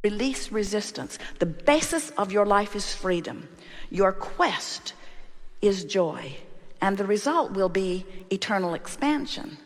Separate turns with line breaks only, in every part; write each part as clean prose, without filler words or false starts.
Release resistance. The basis of your life is freedom. Your quest is joy. And the result will be eternal expansion.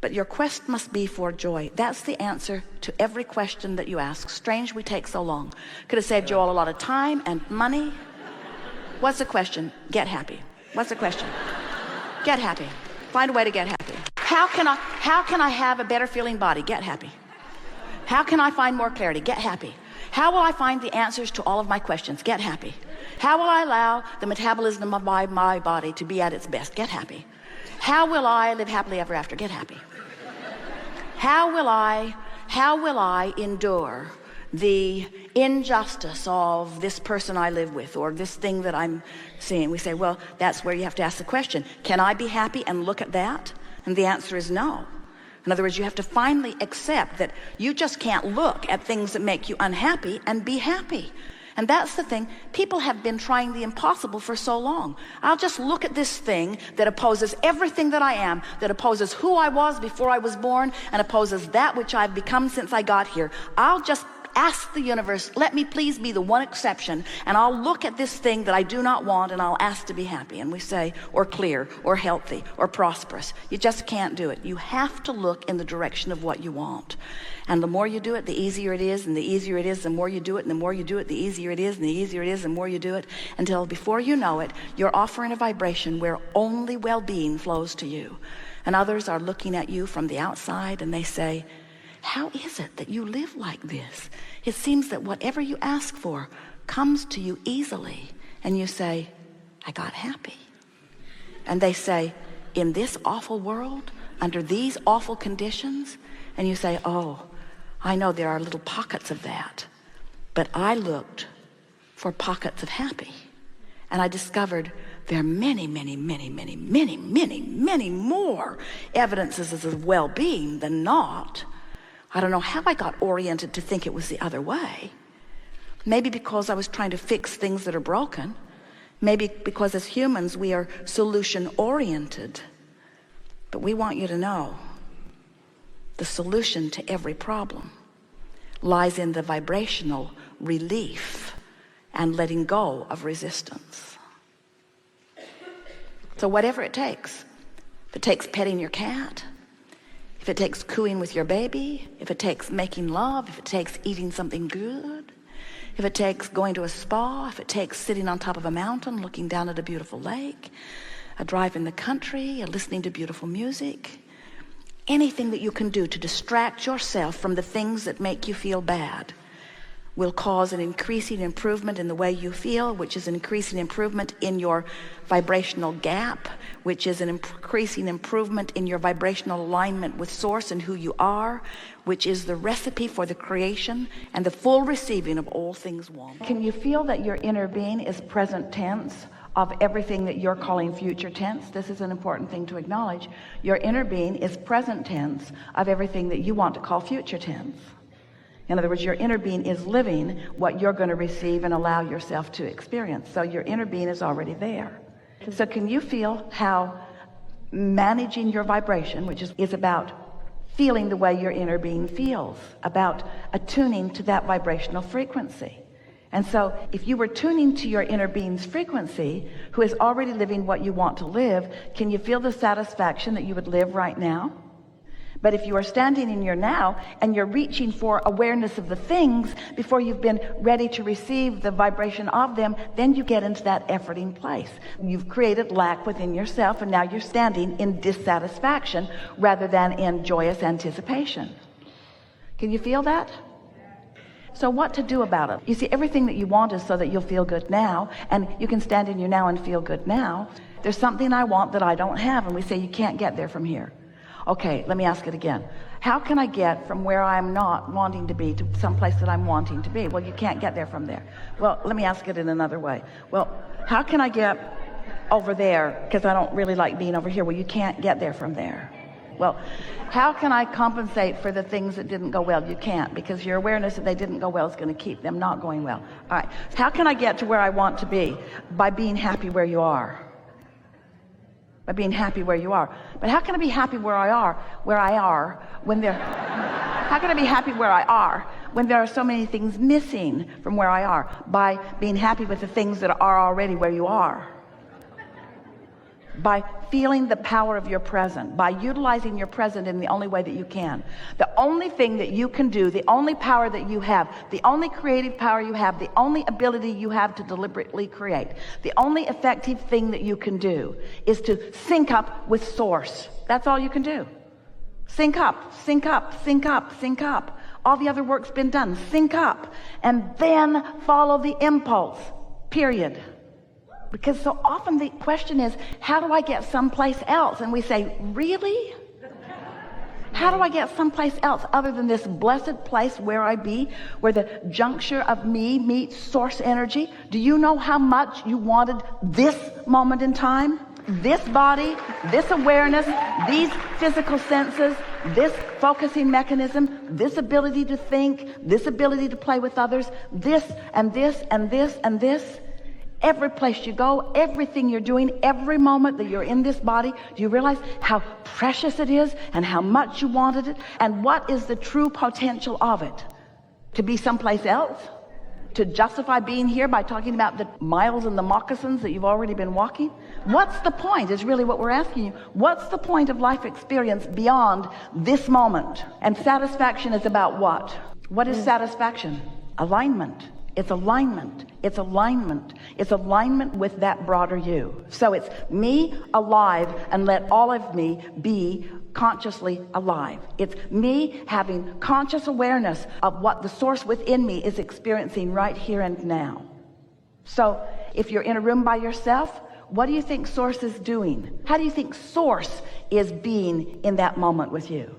But your quest must be for joy. That's the answer to every question that you ask. Strange we take so long. Could have saved you all a lot of time and money. What's the question? Get happy. What's the question? Get happy. Find a way to get happy. How can I have a better feeling body? Get happy. How can I find more clarity? Get happy. How will I find the answers to all of my questions? Get happy. How will I allow the metabolism of my body to be at its best? Get happy. How will I live happily ever after? Get happy. How will I endure the injustice of this person I live with, or this thing that I'm seeing? We say, well, that's where you have to ask the question, can I be happy and look at that? And the answer is no. In other words, you have to finally accept that you just can't look at things that make you unhappy and be happy. And that's the thing. People have been trying the impossible for so long. I'll just look at this thing that opposes everything that I am, that opposes who I was before I was born, and opposes that which I've become since I got here. I'll just ask the universe, let me please be the one exception, and I'll look at this thing that I do not want, and I'll ask to be happy. And we say, or clear, or healthy, or prosperous. You just can't do it. You have to look in the direction of what you want. And the more you do it, the easier it is, and the easier it is, the more you do it, and the more you do it, the easier it is, and the easier it is, the more you do it, until before you know it, you're offering a vibration where only well-being flows to you. And others are looking at you from the outside, and they say, how is it that you live like this? It seems that whatever you ask for comes to you easily. And you say, I got happy. And they say, in this awful world, under these awful conditions? And you say, oh, I know there are little pockets of that, but I looked for pockets of happy. And I discovered there are many, many, many, many, many, many, many more evidences of well-being than not. I don't know how I got oriented to think it was the other way. Maybe because I was trying to fix things that are broken. Maybe because as humans we are solution oriented. But we want you to know the solution to every problem lies in the vibrational relief and letting go of resistance. So whatever it takes, if it takes petting your cat, if it takes cooing with your baby, if it takes making love, if it takes eating something good, if it takes going to a spa, if it takes sitting on top of a mountain looking down at a beautiful lake, a drive in the country, a listening to beautiful music, anything that you can do to distract yourself from the things that make you feel bad will cause an increasing improvement in the way you feel, which is an increasing improvement in your vibrational gap, which is an increasing improvement in your vibrational alignment with source and who you are, which is the recipe for the creation and the full receiving of all things one. Can you feel that your inner being is present tense of everything that you're calling future tense? This is an important thing to acknowledge. Your inner being is present tense of everything that you want to call future tense. In other words, your inner being is living what you're going to receive and allow yourself to experience. So your inner being is already there. So can you feel how managing your vibration, which is about feeling the way your inner being feels, about attuning to that vibrational frequency? And so if you were tuning to your inner being's frequency, who is already living what you want to live, can you feel the satisfaction that you would live right now? But if you are standing in your now and you're reaching for awareness of the things before you've been ready to receive the vibration of them, then you get into that efforting place. You've created lack within yourself, and now you're standing in dissatisfaction rather than in joyous anticipation. Can you feel that? So what to do about it? You see, everything that you want is so that you'll feel good now, and you can stand in your now and feel good now. There's something I want that I don't have, and we say you can't get there from here. Okay, let me ask it again. How can I get from where I'm not wanting to be to someplace that I'm wanting to be? Well, you can't get there from there. Well, let me ask it in another way. Well, how can I get over there because I don't really like being over here? Well, you can't get there from there. Well, how can I compensate for the things that didn't go well? You can't, because your awareness that they didn't go well is going to keep them not going well. All right, how can I get to where I want to be? By being happy where you are. By being happy where you are. But how can I be happy where I are when they're How can I be happy where I are when there are so many things missing from where I are? By being happy with the things that are already where you are. By feeling the power of your present, by utilizing your present in the only way that you can. The only thing that you can do, the only power that you have, the only creative power you have, the only ability you have to deliberately create, the only effective thing that you can do is to sync up with source. That's all you can do. Sync up, sync up, sync up, sync up. All the other work's been done. Sync up and then follow the impulse, period. Because so often the question is, how do I get someplace else? And we say, really? How do I get someplace else other than this blessed place where I be, where the juncture of me meets source energy? Do you know how much you wanted this moment in time? This body, this awareness, these physical senses, this focusing mechanism, this ability to think, this ability to play with others, this and this and this and this. Every place you go, everything you're doing, every moment that you're in this body, do you realize how precious it is and how much you wanted it? And what is the true potential of it? To be someplace else? To justify being here by talking about the miles and the moccasins that you've already been walking? What's the point is really what we're asking you. What's the point of life experience beyond this moment? And satisfaction is about what? What is satisfaction? Alignment. It's alignment. It's alignment. It's alignment with that broader you. So it's me alive and let all of me be consciously alive. It's me having conscious awareness of what the source within me is experiencing right here and now. So if you're in a room by yourself, what do you think source is doing? How do you think source is being in that moment with you?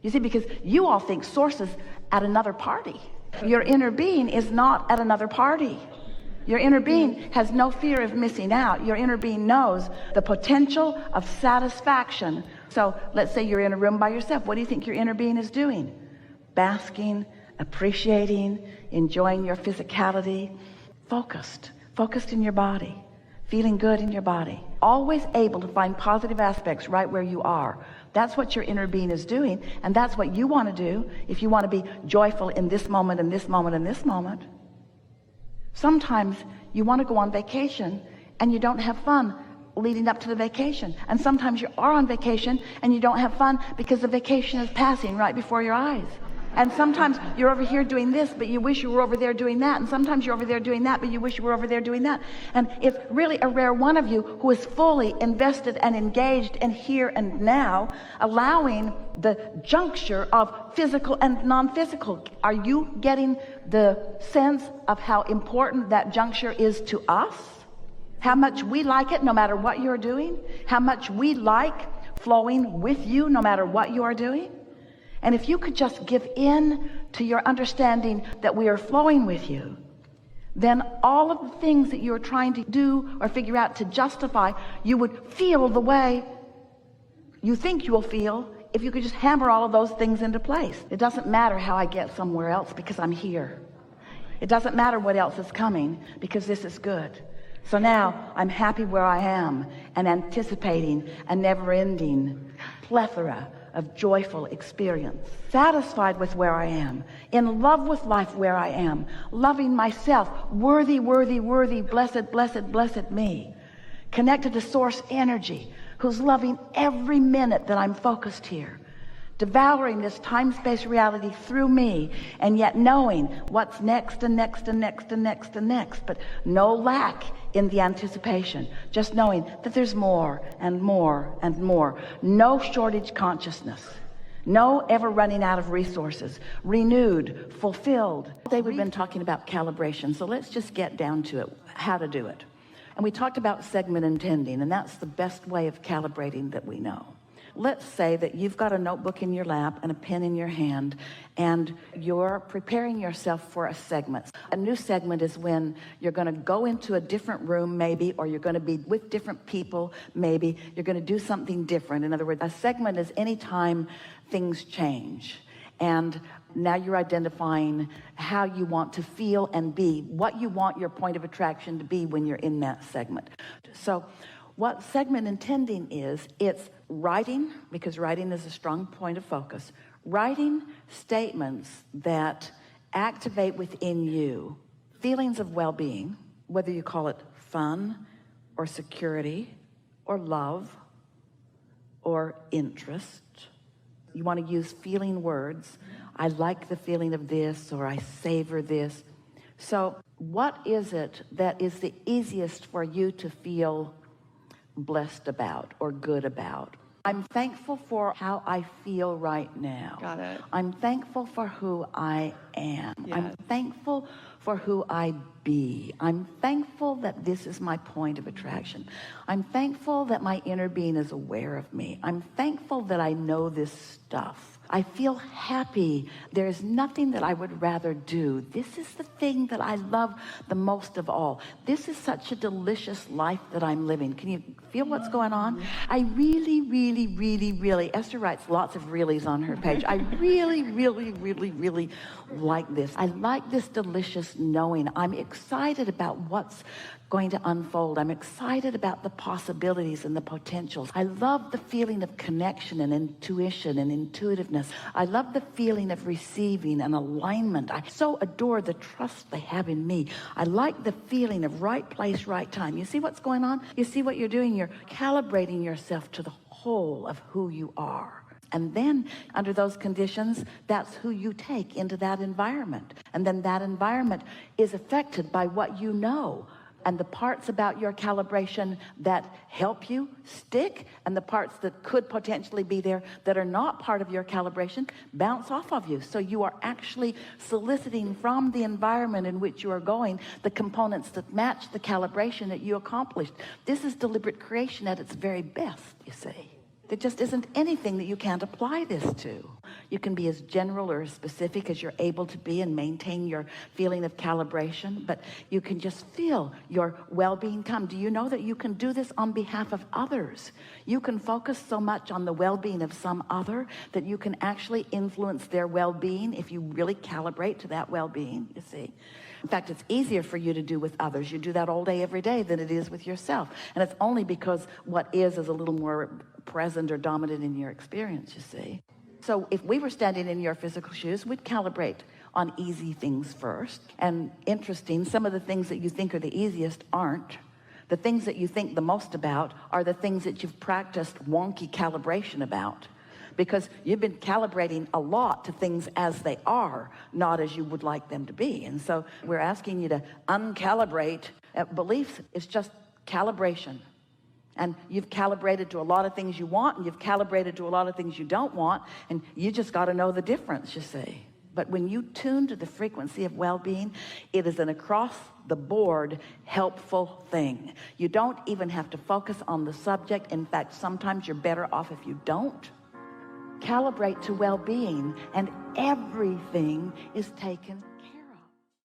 You see, because you all think source is at another party. Your inner being is not at another party. Your inner being has no fear of missing out. Your inner being knows the potential of satisfaction. So let's say you're in a room by yourself. What do you think your inner being is doing? Basking, appreciating, enjoying your physicality, focused in your body, feeling good in your body, always able to find positive aspects right where you are. That's what your inner being is doing, and that's what you want to do if you want to be joyful in this moment and this moment and this moment. Sometimes you want to go on vacation and you don't have fun leading up to the vacation. And sometimes you are on vacation and you don't have fun because the vacation is passing right before your eyes. And sometimes you're over here doing this, but you wish you were over there doing that. And sometimes you're over there doing that, but you wish you were over there doing that. And it's really a rare one of you who is fully invested and engaged in here and now, allowing the juncture of physical and non-physical. Are you getting the sense of how important that juncture is to us? How much we like it no matter what you're doing? How much we like flowing with you no matter what you are doing? And if you could just give in to your understanding that we are flowing with you, then all of the things that you're trying to do or figure out to justify, you would feel the way you think you will feel if you could just hammer all of those things into place. It doesn't matter how I get somewhere else because I'm here. It doesn't matter what else is coming because this is good. So now I'm happy where I am and anticipating a never-ending plethora of joyful experience, satisfied with where I am, in love with life where I am, loving myself, worthy, worthy, worthy, blessed, blessed, blessed me, connected to source energy, who's loving every minute that I'm focused here, devouring this time-space reality through me, and yet knowing what's next and next and next and next and next, but no lack in the anticipation, just knowing that there's more and more and more. No shortage consciousness, no ever running out of resources, renewed, fulfilled. Today we've been talking about calibration, so let's just get down to it, how to do it. And we talked about segment intending, and that's the best way of calibrating that we know. Let's say that you've got a notebook in your lap and a pen in your hand, and you're preparing yourself for a segment. A new segment is when you're going to go into a different room maybe, or you're going to be with different people maybe. You're going to do something different. In other words, a segment is any time things change. And now you're identifying how you want to feel and be, what you want your point of attraction to be when you're in that segment. So what segment intending is, it's writing, because writing is a strong point of focus, writing statements that activate within you feelings of well-being, whether you call it fun or security or love or interest. You want to use feeling words. I like the feeling of this, or I savor this. So what is it that is the easiest for you to feel blessed about or good about? I'm thankful for how I feel right now.
Got it.
I'm thankful for who I am.
Yes.
I'm thankful for who I be. I'm thankful that this is my point of attraction. I'm thankful that my inner being is aware of me. I'm thankful that I know this stuff. I feel happy. There is nothing that I would rather do. This is the thing that I love the most of all. This is such a delicious life that I'm living. Can you feel what's going on? I really, really, really, really, Esther writes lots of reallys on her page. I really, really, really, really like this. I like this delicious knowing. I'm excited about what's going to unfold. I'm excited about the possibilities and the potentials. I love the feeling of connection and intuition and intuitiveness. I love the feeling of receiving and alignment. I so adore the trust they have in me. I like the feeling of right place, right time. You see what's going on? You see what you're doing? You're calibrating yourself to the whole of who you are. And then under those conditions, that's who you take into that environment. And then that environment is affected by what you know. And the parts about your calibration that help you stick, and the parts that could potentially be there that are not part of your calibration bounce off of you. So you are actually soliciting from the environment in which you are going the components that match the calibration that you accomplished. This is deliberate creation at its very best, you see. There just isn't anything that you can't apply this to. You can be as general or as specific as you're able to be and maintain your feeling of calibration, but you can just feel your well-being come. Do you know that you can do this on behalf of others? You can focus so much on the well-being of some other that you can actually influence their well-being if you really calibrate to that well-being, you see. In fact, it's easier for you to do with others. You do that all day, every day, than it is with yourself. And it's only because what is a little more present or dominant in your experience, you see. So if we were standing in your physical shoes, we'd calibrate on easy things first. And interesting, some of the things that you think are the easiest aren't. The things that you think the most about are the things that you've practiced wonky calibration about, because you've been calibrating a lot to things as they are, not as you would like them to be. And so we're asking you to uncalibrate. Beliefs is just calibration. And you've calibrated to a lot of things you want, and you've calibrated to a lot of things you don't want, and you just got to know the difference, you see. But when you tune to the frequency of well-being, it is an across-the-board helpful thing. You don't even have to focus on the subject. In fact, sometimes you're better off if you don't. Calibrate to well-being, and everything is taken